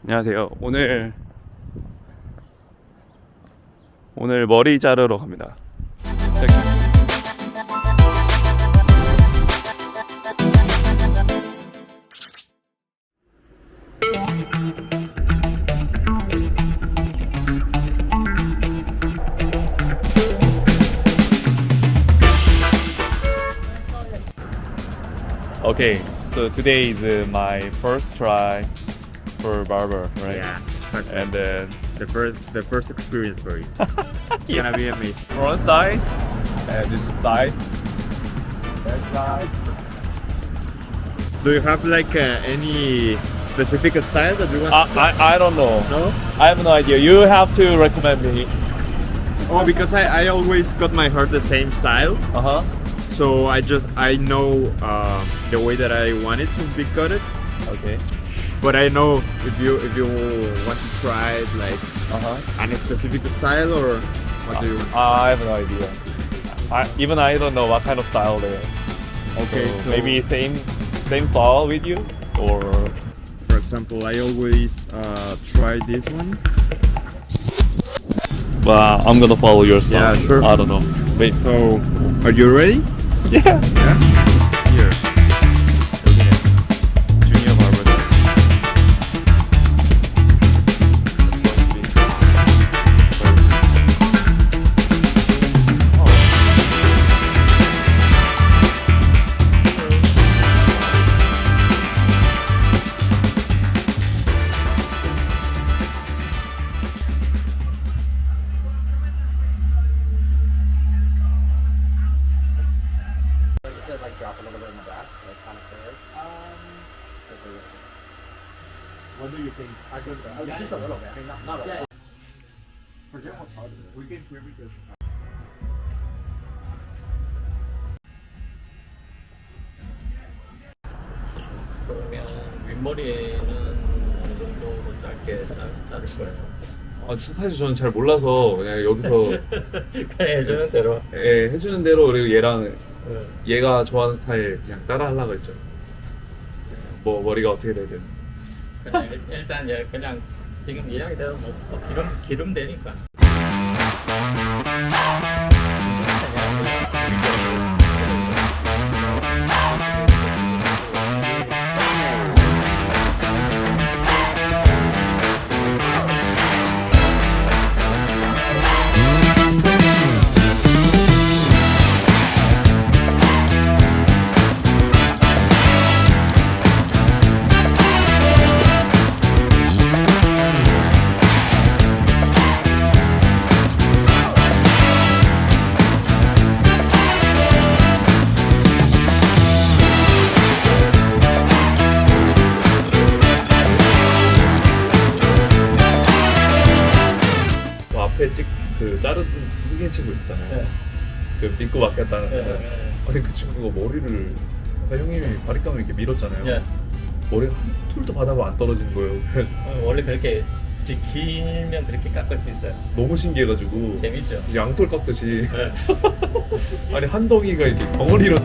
안녕하세요. 오늘 머리 자르러 갑니다. Okay, so today is my first try for barber, right? Yeah, exactly. And then the first experience for you. It's gonna be amazing. front side and this side. Back side. Do you have like any specific style that you want? I don't know. No? I have no idea. You have to recommend me. Oh, because I always cut my hair the same style. Uh-huh. So I know the way that I want it to be cut. Okay. But I know if you want to try it like Uh-huh. any specific style or what do you want? I have no idea. I don't know what kind of style they are. Okay, So so maybe same style with you, or for example, I always try this one. well, I'm gonna follow your style. Yeah, sure. I don't know. Wait. So, are you ready? Yeah. Yeah. Here. 여기는 주니어 바버다. Like drop a little bit in the back, like kind of clear. What do you think? I think so. Okay, just a little bit. I mean, not a lot. Forget what parts. We can hear because. 그러면 윗머리에는 어느 정도 짧게 자를 거예요. 사실 저는 잘 몰라서 그냥 여기서 그냥 해주는 대로. 해주는 대로 그리고 얘랑 얘가 좋아하는 스타일 그냥 따라 하려고 했죠. 뭐 머리가 어떻게 돼야 되는. 그냥 일단 그냥 지금 이야기대로 뭐 기름 되니까. 앞에 그 자른 흑인 친구 있잖아요. 네. 그 믿고 맡겼다는. 네. 아니 그 친구가 머리를 아까 형님이 바리감을 이렇게 밀었잖아요. 네. 머리가 한 톨도 바닥으로 안 떨어지는 거예요. 그래서 원래 그렇게 길면 그렇게 깎을 수 있어요. 너무 신기해가지고 재밌죠. 양털 깎듯이 네. 아니 한 덩이가 이렇게 덩어리로.